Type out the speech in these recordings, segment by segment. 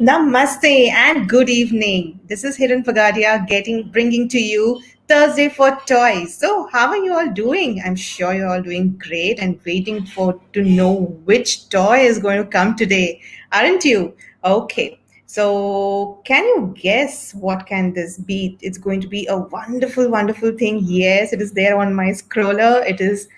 Namaste and good evening. This is Hiran Pagadia bringing to you Thursday for Toys. So, how are you all doing? I'm sure you're all doing great and waiting for to know which toy is going to come today, aren't you? Okay. So, can you guess what can this be? It's going to be a wonderful, wonderful thing. Yes, it is there on my scroller. It is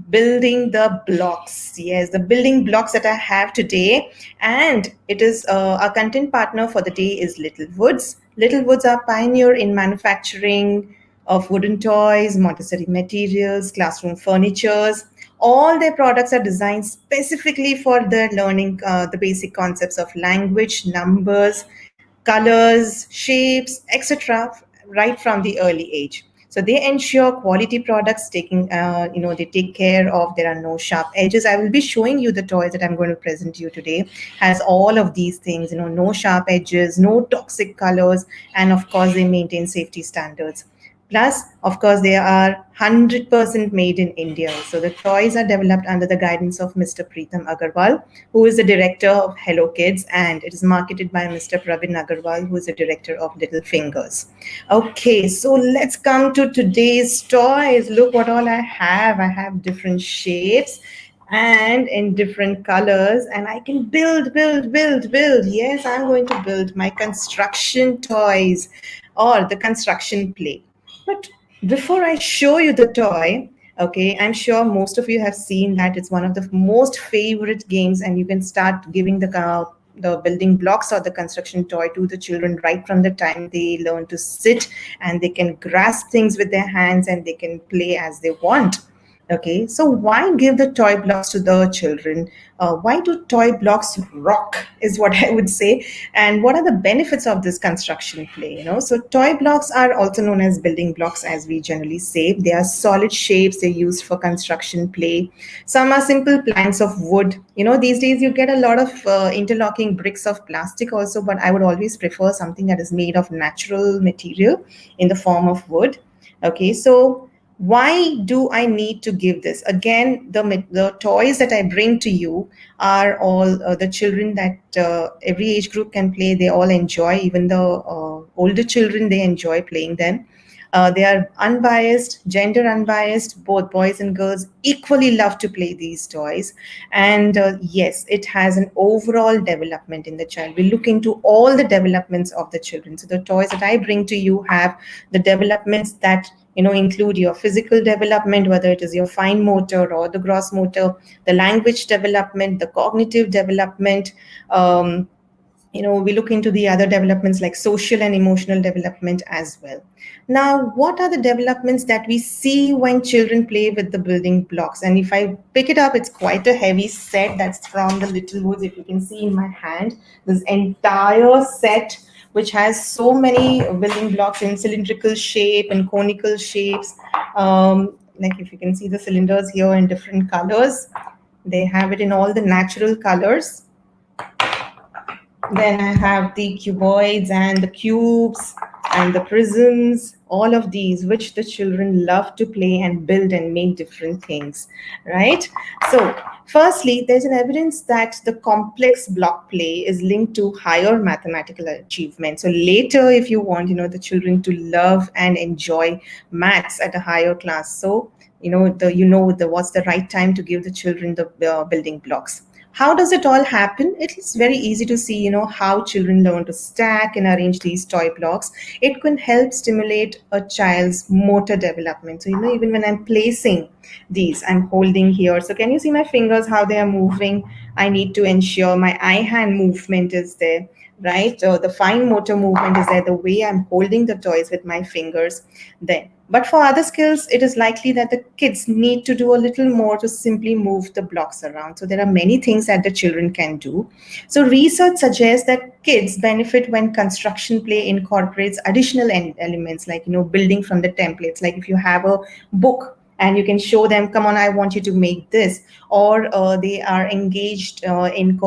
building the blocks. Yes, the building blocks that I have today. And it is our content partner for the day is Little Woods. Little Woods are pioneer in manufacturing of wooden toys, Montessori materials, classroom furnitures. All their products are designed specifically for the learning the basic concepts of language, numbers, colors, shapes, etc. right from the early age. So they ensure quality products they take care of. There are no sharp edges. I will be showing you the toys that I'm going to present to you today. Has all of these things, no sharp edges, no toxic colors, and of course they maintain safety standards. Plus, of course, they are 100% made in India. So the toys are developed under the guidance of Mr. Preetham Agarwal, who is the director of Hello Kids, and it is marketed by Mr. Pravin Agarwal, who is the director of Little Fingers. Okay, so let's come to today's toys. Look what all I have. I have different shapes and in different colors, and I can build. Yes, I'm going to build my construction toys or the construction play. But before I show you the toy, okay, I'm sure most of you have seen that it's one of the most favorite games, and you can start giving the building blocks or the construction toy to the children right from the time they learn to sit, and they can grasp things with their hands and they can play as they want. Okay, so why give the toy blocks to the children? Why do toy blocks rock, is what I would say. And what are the benefits of this construction play? So toy blocks are also known as building blocks, as we generally say. They are solid shapes. They're used for construction play. Some are simple planks of wood. These days you get a lot of interlocking bricks of plastic also, but I would always prefer something that is made of natural material in the form of wood. Okay, so why do I need to give this? Again, the toys that I bring to you are all the children that every age group can play. They all enjoy, even the older children, they enjoy playing them. They are unbiased, gender unbiased. Both boys and girls equally love to play these toys. And yes, it has an overall development in the child. We look into all the developments of the children. So the toys that I bring to you have the developments that include your physical development, whether it is your fine motor or the gross motor, the language development, the cognitive development. We look into the other developments like social and emotional development as well. Now, what are the developments that we see when children play with the building blocks? And if I pick it up, it's quite a heavy set. That's from the Little Woods. If you can see in my hand, this entire set, which has so many building blocks in cylindrical shape and conical shapes. Like if you can see the cylinders here in different colors, they have it in all the natural colors. Then I have the cuboids and the cubes and the prisms, all of these, which the children love to play and build and make different things, right? So, firstly, there's an evidence that the complex block play is linked to higher mathematical achievement. So later, if you want, the children to love and enjoy maths at a higher class, so what's the right time to give the children the building blocks. How does it all happen? It is very easy to see, how children learn to stack and arrange these toy blocks. It can help stimulate a child's motor development. So, even when I'm placing these, I'm holding here. So can you see my fingers, how they are moving? I need to ensure my eye hand movement is there, right? The fine motor movement is there, the way I'm holding the toys with my fingers then. But for other skills, it is likely that the kids need to do a little more to simply move the blocks around. So there are many things that the children can do. So research suggests that kids benefit when construction play incorporates additional elements like, building from the templates. Like if you have a book and you can show them, come on, I want you to make this, or they are engaged in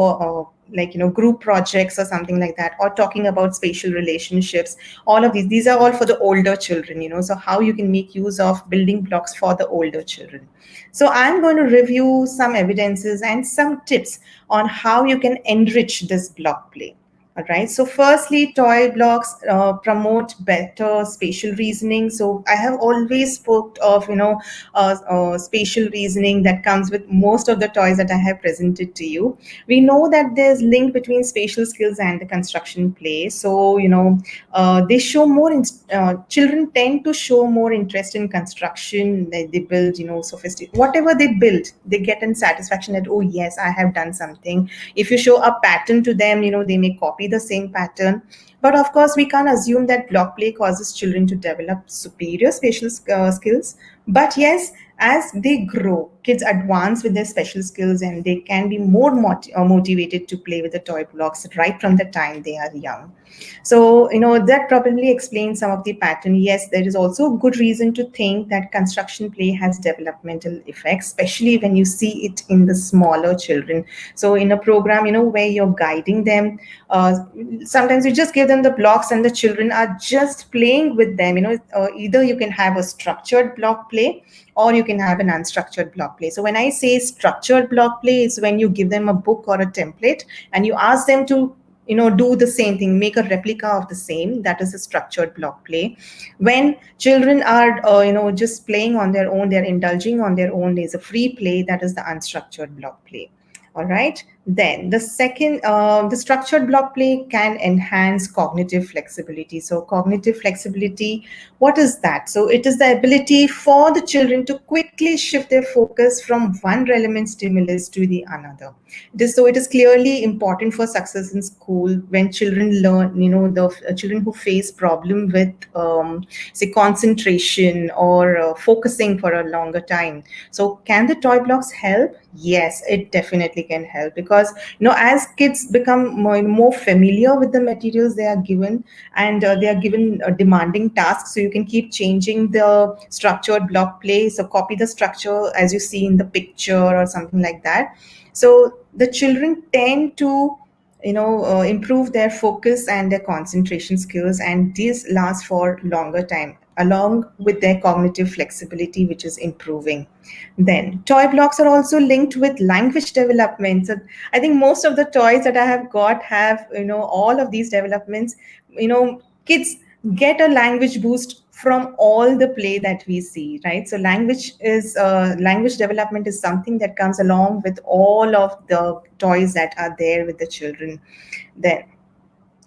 group projects or something like that, or talking about spatial relationships. All of these are all for the older children, so how you can make use of building blocks for the older children. So I'm going to review some evidences and some tips on how you can enrich this block play. All right. So, firstly, toy blocks promote better spatial reasoning. So, I have always spoke of spatial reasoning that comes with most of the toys that I have presented to you. We know that there's link between spatial skills and the construction play. So, they show more. Children tend to show more interest in construction. They build, sophisticated whatever they build. They get in satisfaction that, oh yes, I have done something. If you show a pattern to them, they may copy the same pattern. But of course, we can't assume that block play causes children to develop superior spatial skills. But yes, as they grow, kids advance with their special skills and they can be more motivated to play with the toy blocks right from the time they are young. So, that probably explains some of the pattern. Yes, there is also good reason to think that construction play has developmental effects, especially when you see it in the smaller children. So, in a program, where you're guiding them, uh, sometimes you just give them the blocks and the children are just playing with them. Either you can have a structured block play or you can have an unstructured block play. So when I say structured block play, it's when you give them a book or a template and you ask them to do the same thing, make a replica of the same. That is a structured block play. When children are just playing on their own, they're indulging on their own, there's a free play. That is the unstructured block play. All right. Then the second, the structured block play can enhance cognitive flexibility. So cognitive flexibility, what is that? So it is the ability for the children to quickly shift their focus from one relevant stimulus to the another. It is clearly important for success in school when children learn, the children who face problem with, say, concentration or focusing for a longer time. So can the toy blocks help? Yes, it definitely can help because, as kids become more familiar with the materials they are given and they are given demanding tasks, so you can keep changing the structured block play. So copy the structure as you see in the picture or something like that. So the children tend to improve their focus and their concentration skills, and this lasts for longer time along with their cognitive flexibility, which is improving. Then toy blocks are also linked with language development. So I think most of the toys that I have got have all of these developments. Kids get a language boost from all the play that we see, right? So language development is something that comes along with all of the toys that are there with the children. Then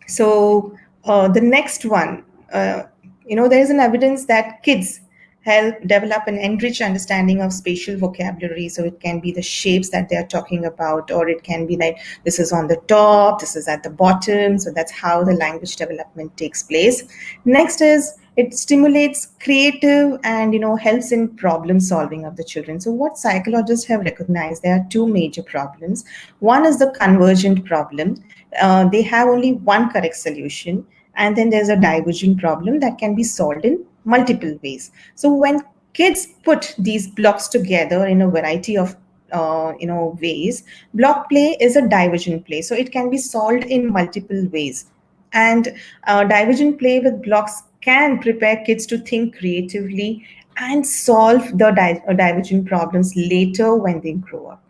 so the next one, there is an evidence that kids help develop an enriched understanding of spatial vocabulary. So it can be the shapes that they are talking about, or it can be like this is on the top, this is at the bottom. So that's how the language development takes place. Next is it stimulates creative and helps in problem solving of the children. So what psychologists have recognized, there are two major problems. One is the convergent problem. They have only one correct solution, and then there's a divergent problem that can be solved in multiple ways. So when kids put these blocks together in a variety of ways, block play is a divergent play, so it can be solved in multiple ways. And divergent play with blocks can prepare kids to think creatively and solve the divergent problems later when they grow up.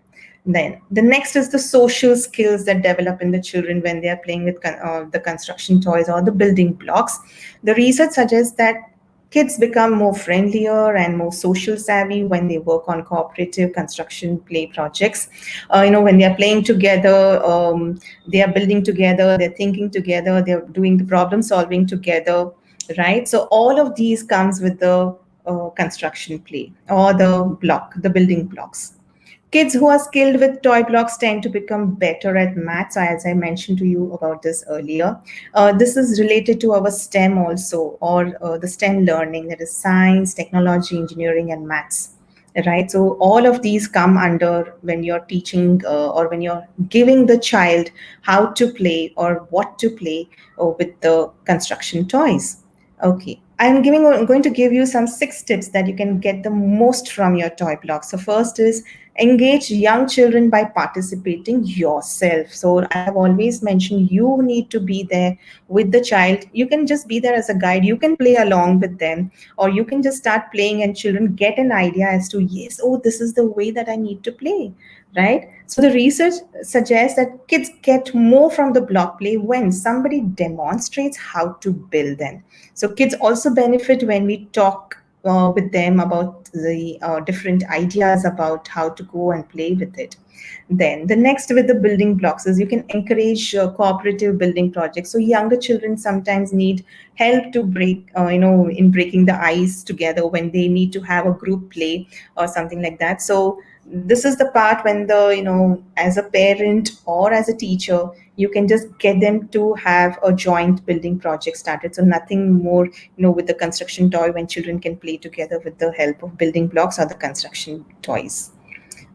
Then the next is the social skills that develop in the children when they are playing with the construction toys or the building blocks. The research suggests that kids become more friendlier and more social savvy when they work on cooperative construction play projects. When they are playing together, they are building together, they're thinking together, they're doing the problem solving together, right? So all of these comes with the construction play or the building blocks. Kids who are skilled with toy blocks tend to become better at maths, as I mentioned to you about this earlier. This is related to our STEM also, or the STEM learning, that is science, technology, engineering, and maths. Right. So all of these come under when you're teaching or when you're giving the child how to play or what to play with the construction toys. Okay. I'm going to give you some 6 tips that you can get the most from your toy block. So first is engage young children by participating yourself. So I have always mentioned you need to be there with the child. You can just be there as a guide. You can play along with them, or you can just start playing and children get an idea as to, yes, oh, this is the way that I need to play, right? So the research suggests that kids get more from the block play when somebody demonstrates how to build them. So kids also benefit when we talk with them about the different ideas about how to go and play with it. Then the next with the building blocks is you can encourage cooperative building projects. So younger children sometimes need help to break, in breaking the ice together when they need to have a group play or something like that. So this is the part when as a parent or as a teacher, you can just get them to have a joint building project started. So nothing more, with the construction toy, when children can play together with the help of building blocks or the construction toys.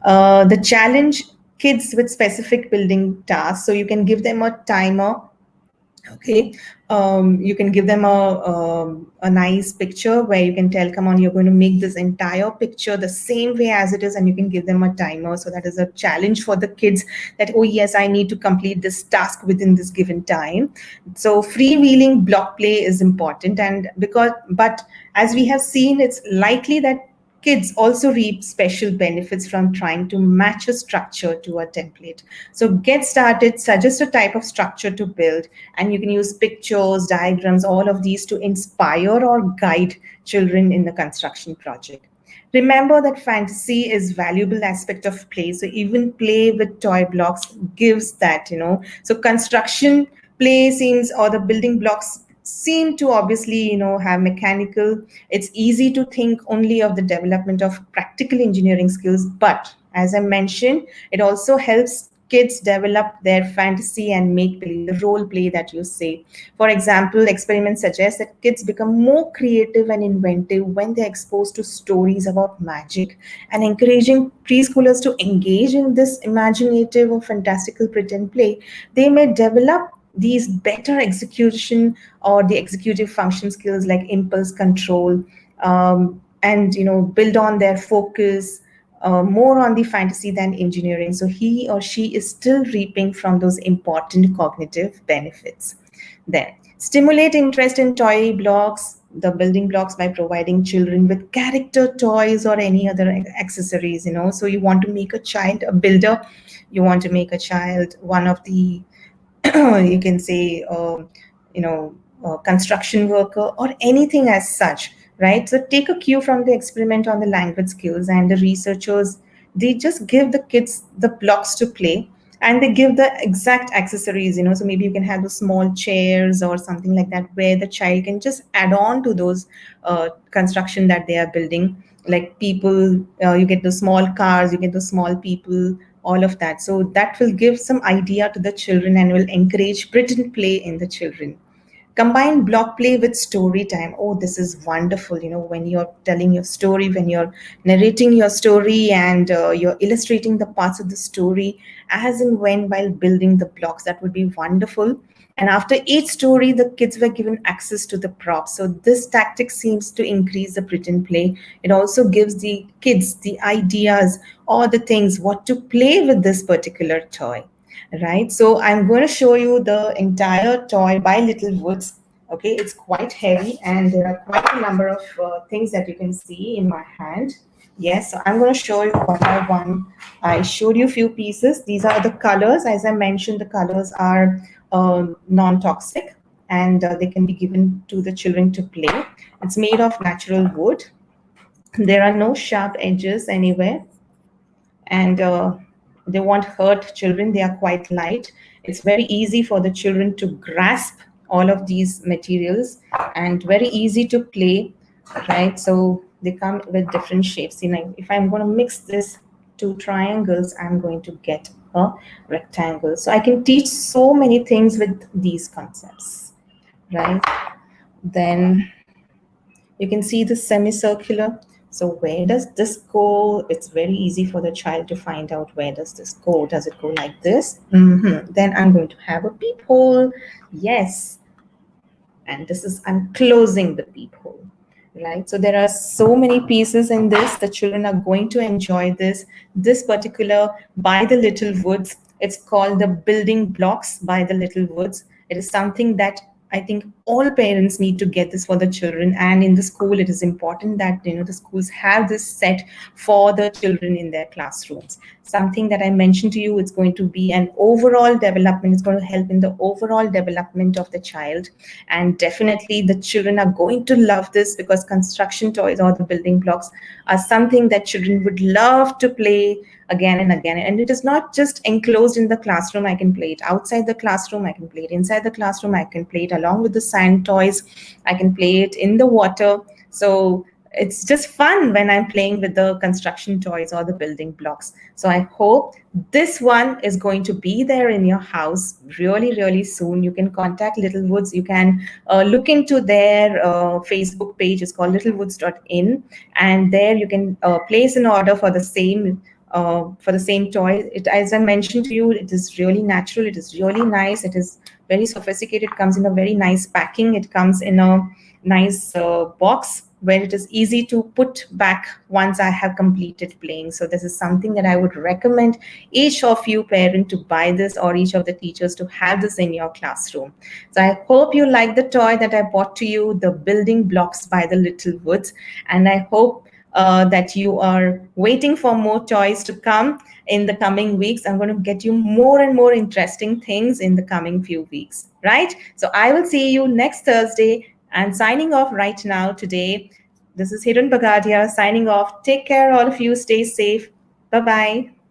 The challenge kids with specific building tasks. So you can give them a timer. Okay. You can give them a nice picture where you can tell, come on, you're going to make this entire picture the same way as it is, and you can give them a timer. So that is a challenge for the kids, that, oh yes, I need to complete this task within this given time. So freewheeling block play is important, but as we have seen, it's likely that kids also reap special benefits from trying to match a structure to a template. So get started, suggest a type of structure to build, and you can use pictures, diagrams, all of these to inspire or guide children in the construction project. Remember that fantasy is valuable aspect of play. So even play with toy blocks gives that. So construction play seems, or the building blocks seem to obviously have mechanical. It's easy to think only of the development of practical engineering skills, but as I mentioned, it also helps kids develop their fantasy and make believe, the role play that you say. For example, experiments suggest that kids become more creative and inventive when they're exposed to stories about magic. And encouraging preschoolers to engage in this imaginative or fantastical pretend play, they may develop these better execution or the executive function skills like impulse control, and build on their focus more on the fantasy than engineering. So he or she is still reaping from those important cognitive benefits. Then stimulate interest in toy blocks, the building blocks, by providing children with character toys or any other accessories. So you want to make a child a builder, you want to make a child one of the you can say, construction worker or anything as such, right? So take a cue from the experiment on the language skills, and the researchers, they just give the kids the blocks to play, and they give the exact accessories. So maybe you can have those small chairs or something like that, where the child can just add on to those construction that they are building, like people, you get the small cars, you get the small people, all of that. So that will give some idea to the children and will encourage pretend play in the children. Combine block play with story time. Oh, this is wonderful. When you're telling your story, when you're narrating your story, and you're illustrating the parts of the story as and when while building the blocks, that would be wonderful. And after each story, the kids were given access to the props. So this tactic seems to increase the pretend play. It also gives the kids the ideas or the things what to play with this particular toy. Right, so I'm going to show you the entire toy by Little Woods. Okay, it's quite heavy, and there are quite a number of things that you can see in my hand. Yes, so I'm going to show you one by one. I showed you a few pieces. These are the colors. As I mentioned, the colors are non-toxic, and they can be given to the children to play. It's made of natural wood. There are no sharp edges anywhere, and they won't hurt children. They are quite light. It's very easy for the children to grasp all of these materials, and very easy to play, right? So they come with different shapes. If I'm going to mix this two triangles, I'm going to get a rectangle. So I can teach so many things with these concepts, right? Then you can see the semicircular. So where does this go? It's very easy for the child to find out, where does this go? Does it go like this? Then I'm going to have a peephole. Yes. And this is, I'm closing the peephole, right? So there are so many pieces in this. The children are going to enjoy this particular By the Little Woods. It's called the Building Blocks by the Little Woods. It is something that I think all parents need to get this for the children. And in the school, it is important that the schools have this set for the children in their classrooms. Something that I mentioned to you, it's going to be an overall development. It's going to help in the overall development of the child. And definitely the children are going to love this, because construction toys or the building blocks are something that children would love to play again and again. And it is not just enclosed in the classroom. I can play it outside the classroom, I can play it inside the classroom, I can play it along with the sand toys, I can play it in the water. So it's just fun when I'm playing with the construction toys or the building blocks. So I hope this one is going to be there in your house really, really soon. You can contact Little Woods. You can look into their Facebook page. It's called littlewoods.in, and there you can place an order for the same toy. It, as I mentioned to you, it is really natural. It is really nice. It is very sophisticated. It comes in a very nice packing. It comes in a nice box where it is easy to put back once I have completed playing. So this is something that I would recommend each of you parent to buy this, or each of the teachers to have this in your classroom. So I hope you like the toy that I bought to you, the Building Blocks by the Little Woods. And I hope that you are waiting for more toys to come in the coming weeks. I'm going to get you more and more interesting things in the coming few weeks, right? So I will see you next Thursday. I'm signing off right now today. This is Hiran Bagadia signing off. Take care, all of you. Stay safe. Bye bye.